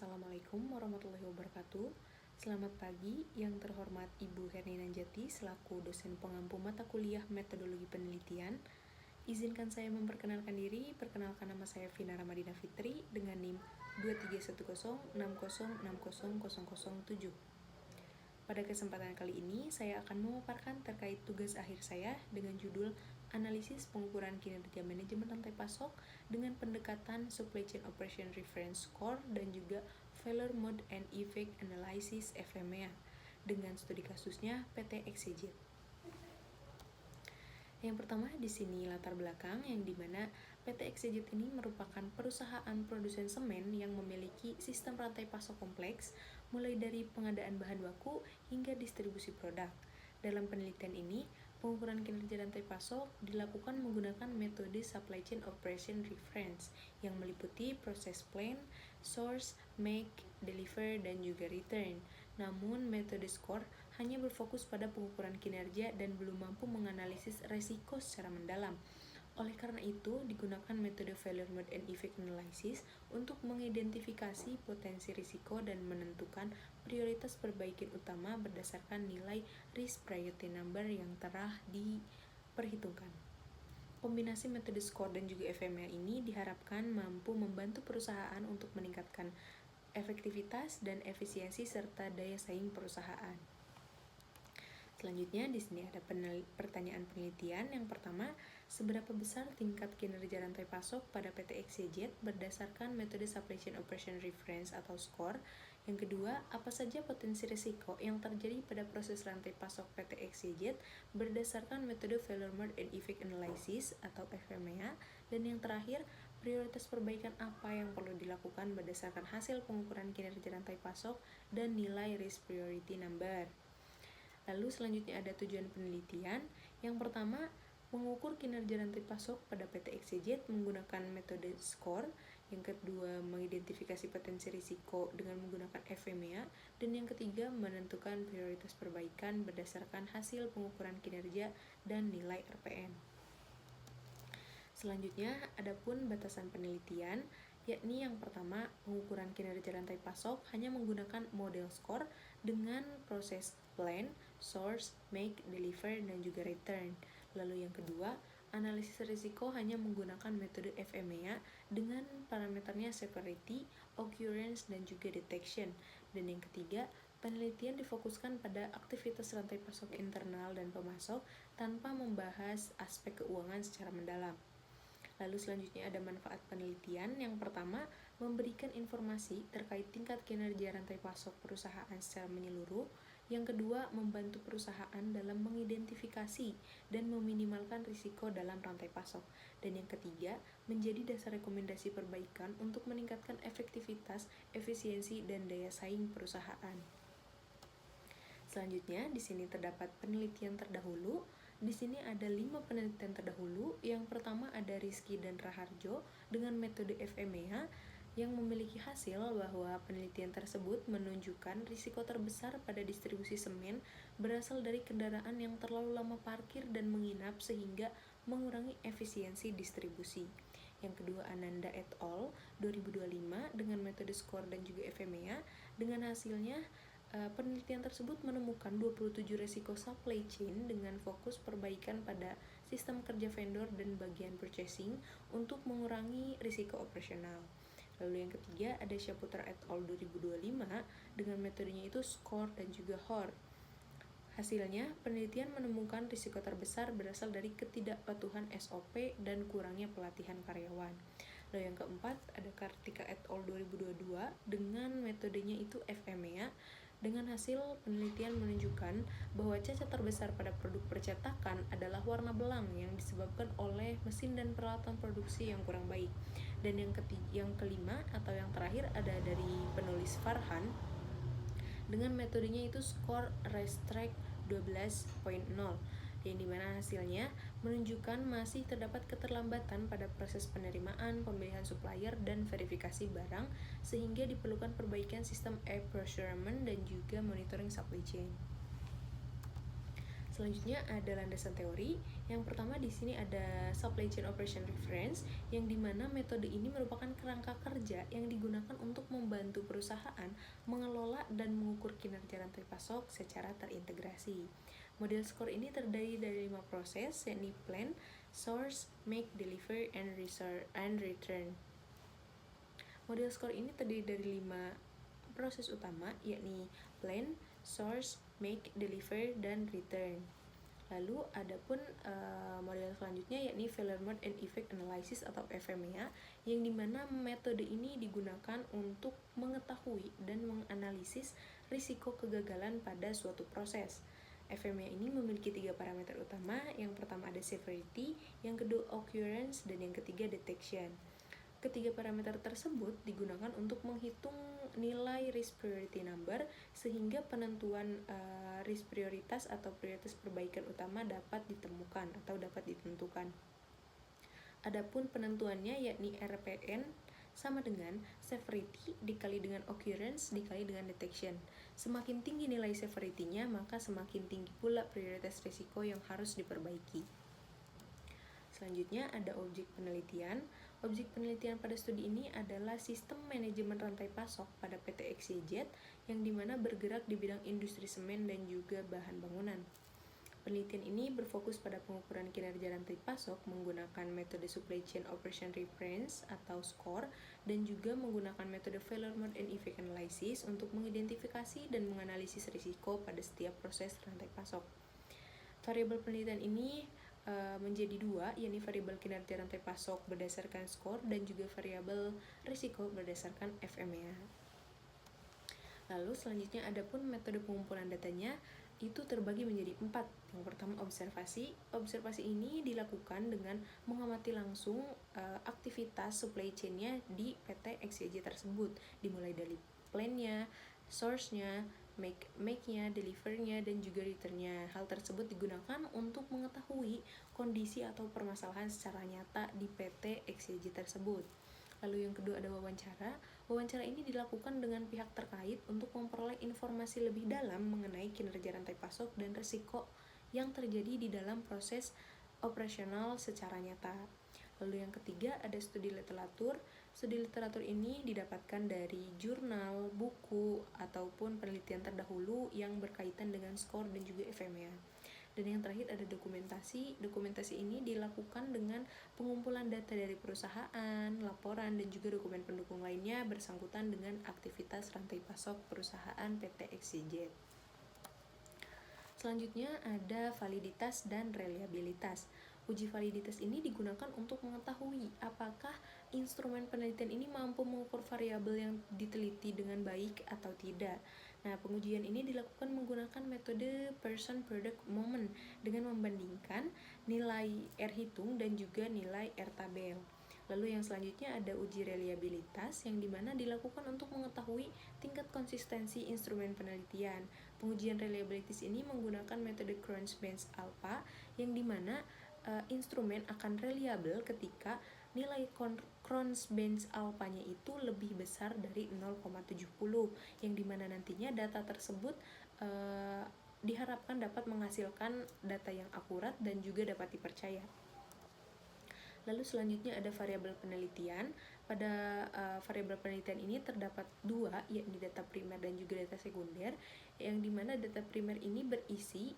Assalamualaikum warahmatullahi wabarakatuh. Selamat pagi yang terhormat Ibu Herni Nanjati selaku dosen pengampu mata kuliah metodologi penelitian. Izinkan saya memperkenalkan diri. Perkenalkan, nama saya Vina Ramadina Fitri dengan NIM 231060600007. Pada kesempatan kali ini, saya akan memaparkan terkait tugas akhir saya dengan judul Analisis Pengukuran Kinerja Manajemen Rantai Pasok dengan pendekatan Supply Chain Operation Reference Score dan juga Failure Mode and Effect Analysis FMEA dengan studi kasusnya PT XYZ. Yang pertama di sini latar belakang yang dimana PT XYZ ini merupakan perusahaan produsen semen yang memiliki sistem rantai pasok kompleks mulai dari pengadaan bahan baku hingga distribusi produk. Dalam penelitian ini, pengukuran kinerja rantai pasok dilakukan menggunakan metode Supply Chain Operation Reference yang meliputi proses plan, source, make, deliver, dan juga return. Namun, metode SCORE hanya berfokus pada pengukuran kinerja dan belum mampu menganalisis resiko secara mendalam. Oleh karena itu, digunakan metode Failure Mode and Effect Analysis untuk mengidentifikasi potensi risiko dan menentukan prioritas perbaikan utama berdasarkan nilai Risk Priority Number yang telah diperhitungkan. Kombinasi metode SCORE dan juga FMEA ini diharapkan mampu membantu perusahaan untuk meningkatkan efektivitas dan efisiensi serta daya saing perusahaan. Selanjutnya di sini ada pertanyaan penelitian. Yang pertama, seberapa besar tingkat kinerja rantai pasok pada PT XYZ berdasarkan metode Supply Chain Operation Reference atau SCORE? Yang kedua, apa saja potensi risiko yang terjadi pada proses rantai pasok PT XYZ berdasarkan metode Failure Mode and Effect Analysis atau FMEA? Dan yang terakhir, prioritas perbaikan apa yang perlu dilakukan berdasarkan hasil pengukuran kinerja rantai pasok dan nilai Risk Priority Number. Lalu selanjutnya ada tujuan penelitian. Yang pertama, mengukur kinerja rantai pasok pada PT XYZ menggunakan metode SCORE. Yang kedua, mengidentifikasi potensi risiko dengan menggunakan FMEA. Dan yang ketiga, menentukan prioritas perbaikan berdasarkan hasil pengukuran kinerja dan nilai RPN. Selanjutnya, adapun batasan penelitian, yakni yang pertama, pengukuran kinerja rantai pasok hanya menggunakan model SCORE dengan proses plan, source, make, deliver, dan juga return. Lalu yang kedua, analisis risiko hanya menggunakan metode FMEA dengan parameternya severity, occurrence, dan juga detection. Dan yang ketiga, penelitian difokuskan pada aktivitas rantai pasok internal dan pemasok tanpa membahas aspek keuangan secara mendalam. Lalu selanjutnya ada manfaat penelitian. Yang pertama, memberikan informasi terkait tingkat kinerja rantai pasok perusahaan secara menyeluruh. Yang kedua, membantu perusahaan dalam mengidentifikasi dan meminimalkan risiko dalam rantai pasok. Dan yang ketiga, menjadi dasar rekomendasi perbaikan untuk meningkatkan efektivitas, efisiensi, dan daya saing perusahaan. Selanjutnya, di sini terdapat penelitian terdahulu. Di sini ada 5 penelitian terdahulu. Yang pertama ada Rizky dan Raharjo dengan metode FMEA yang memiliki hasil bahwa penelitian tersebut menunjukkan risiko terbesar pada distribusi semen berasal dari kendaraan yang terlalu lama parkir dan menginap sehingga mengurangi efisiensi distribusi. Yang kedua, Ananda et al. 2025 dengan metode SCORE dan juga FMEA. Dengan hasilnya, penelitian tersebut menemukan 27 resiko supply chain dengan fokus perbaikan pada sistem kerja vendor dan bagian purchasing untuk mengurangi risiko operasional. Lalu yang ketiga ada Syaputra et al. 2025 dengan metodenya itu SCORE dan juga HOR. Hasilnya, penelitian menemukan risiko terbesar berasal dari ketidakpatuhan SOP dan kurangnya pelatihan karyawan. Lalu yang keempat ada Kartika et al. 2022 dengan metodenya itu FMEA. Dengan hasil penelitian menunjukkan bahwa cacat terbesar pada produk percetakan adalah warna belang yang disebabkan oleh mesin dan peralatan produksi yang kurang baik. Dan yang kelima atau yang terakhir ada dari penulis Farhan dengan metodenya itu SCORE Racetrack 12.0 yang dimana hasilnya menunjukkan masih terdapat keterlambatan pada proses penerimaan, pemilihan supplier, dan verifikasi barang sehingga diperlukan perbaikan sistem e-procurement dan juga monitoring supply chain. Selanjutnya ada landasan teori Yang pertama di sini ada Supply Chain Operation Reference, yang dimana metode ini merupakan kerangka kerja yang digunakan untuk membantu perusahaan mengelola dan mengukur kinerja rantai pasok secara terintegrasi. Model SCORE ini terdiri dari 5 proses, yakni Plan, Source, Make, Deliver, and Return. Model SCORE ini terdiri dari 5 proses utama, yakni Plan, Source, Make, Deliver, dan Return. Lalu adapun model selanjutnya yakni Failure Mode and Effect Analysis atau FMEA, yang dimana metode ini digunakan untuk mengetahui dan menganalisis risiko kegagalan pada suatu proses. FMEA ini memiliki 3 parameter utama. Yang pertama ada severity, yang kedua occurrence, dan yang ketiga detection. Ketiga parameter tersebut digunakan untuk menghitung nilai risk priority number, sehingga penentuan risk prioritas atau prioritas perbaikan utama dapat ditemukan atau dapat ditentukan. Adapun penentuannya yakni RPN sama dengan severity dikali dengan occurrence dikali dengan detection. Semakin tinggi nilai severity-nya, maka semakin tinggi pula prioritas risiko yang harus diperbaiki. Selanjutnya ada objek penelitian. Objek penelitian pada studi ini adalah sistem manajemen rantai pasok pada PT XYZ, yang dimana bergerak di bidang industri semen dan juga bahan bangunan. Penelitian ini berfokus pada pengukuran kinerja rantai pasok menggunakan metode Supply Chain Operation Reference atau SCORE, dan juga menggunakan metode Failure Mode and Effect Analysis untuk mengidentifikasi dan menganalisis risiko pada setiap proses rantai pasok. Variabel penelitian ini menjadi 2, yakni variabel kinerja rantai pasok berdasarkan SCORE dan juga variabel risiko berdasarkan FMEA. Lalu selanjutnya adapun metode pengumpulan datanya itu terbagi menjadi 4. Yang pertama observasi. Observasi ini dilakukan dengan mengamati langsung aktivitas supply chain-nya di PT XYZ tersebut, dimulai dari plan-nya, source-nya, make-nya, deliver-nya, dan juga return-nya. Hal tersebut digunakan untuk mengetahui kondisi atau permasalahan secara nyata di PT XYZ tersebut. Lalu yang kedua ada wawancara. Wawancara ini dilakukan dengan pihak terkait untuk memperoleh informasi lebih dalam mengenai kinerja rantai pasok dan risiko yang terjadi di dalam proses operasional secara nyata. Lalu yang ketiga ada studi literatur. Studi literatur ini didapatkan dari jurnal, buku, ataupun penelitian terdahulu yang berkaitan dengan SCORE dan juga FMEA. Dan yang terakhir ada dokumentasi. Dokumentasi ini dilakukan dengan pengumpulan data dari perusahaan, laporan, dan juga dokumen pendukung lainnya bersangkutan dengan aktivitas rantai pasok perusahaan PT XYZ. Selanjutnya ada validitas dan reliabilitas. Uji validitas ini digunakan untuk mengetahui apakah instrumen penelitian ini mampu mengukur variabel yang diteliti dengan baik atau tidak. Nah, pengujian ini dilakukan menggunakan metode person product moment dengan membandingkan nilai R hitung dan juga nilai R tabel. Lalu yang selanjutnya ada uji reliabilitas, yang dimana dilakukan untuk mengetahui tingkat konsistensi instrumen penelitian. Pengujian reliabilitas ini menggunakan metode Cron's-Benz alpha, yang dimana instrumen akan reliable ketika nilai Cron's-Benz alpha-nya itu lebih besar dari 0,70, yang dimana nantinya data tersebut diharapkan dapat menghasilkan data yang akurat dan juga dapat dipercaya. Lalu selanjutnya ada variabel penelitian. Pada variabel penelitian ini terdapat 2, yakni data primer dan juga data sekunder, yang dimana data primer ini berisi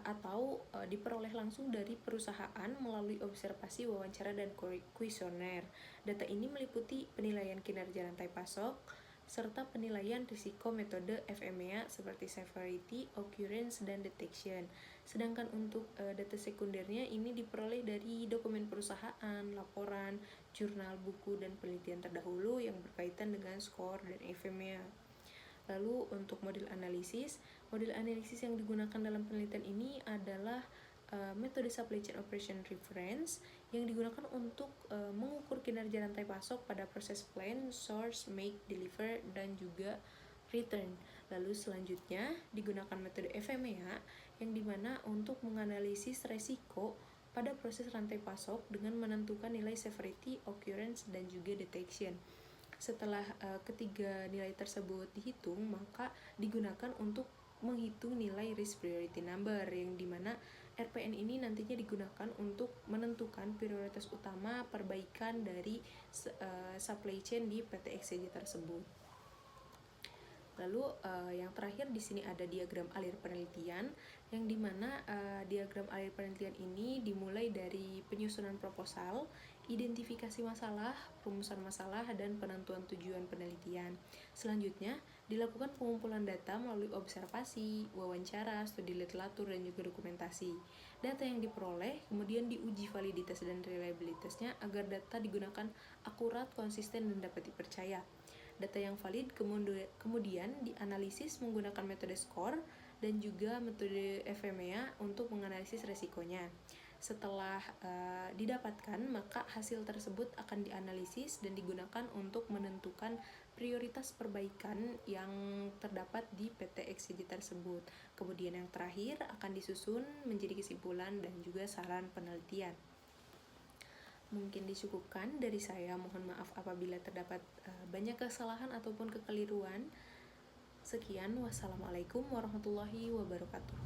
atau diperoleh langsung dari perusahaan melalui observasi, wawancara, dan kuesioner. Data ini meliputi penilaian kinerja rantai pasok, serta penilaian risiko metode FMEA seperti severity, occurrence, dan detection. Sedangkan untuk data sekundernya ini diperoleh dari dokumen perusahaan, laporan, jurnal, buku, dan penelitian terdahulu yang berkaitan dengan SCORE dan FMEA. Lalu untuk model analisis yang digunakan dalam penelitian ini adalah metode Supply Chain Operation Reference, yang digunakan untuk mengukur kinerja rantai pasok pada proses plan, source, make, deliver, dan juga return. Lalu selanjutnya digunakan metode FMEA, yang dimana untuk menganalisis resiko pada proses rantai pasok dengan menentukan nilai severity, occurrence, dan juga detection. Setelah ketiga nilai tersebut dihitung, maka digunakan untuk menghitung nilai risk priority number, yang dimana RPN ini nantinya digunakan untuk menentukan prioritas utama perbaikan dari supply chain di PT XCJ tersebut. Lalu yang terakhir di sini ada diagram alir penelitian, yang dimana diagram alir penelitian ini dimulai dari penyusunan proposal, identifikasi masalah, rumusan masalah, dan penentuan tujuan penelitian. Selanjutnya, dilakukan pengumpulan data melalui observasi, wawancara, studi literatur, dan juga dokumentasi. Data yang diperoleh kemudian diuji validitas dan reliabilitasnya agar data digunakan akurat, konsisten, dan dapat dipercaya. Data yang valid kemudian dianalisis menggunakan metode SCORE dan juga metode FMEA untuk menganalisis resikonya. Setelah didapatkan, maka hasil tersebut akan dianalisis dan digunakan untuk menentukan prioritas perbaikan yang terdapat di PT XCJ tersebut. Kemudian yang terakhir akan disusun menjadi kesimpulan dan juga saran penelitian. Mungkin dicukupkan dari saya, mohon maaf apabila terdapat banyak kesalahan ataupun kekeliruan. Sekian, wassalamualaikum warahmatullahi wabarakatuh.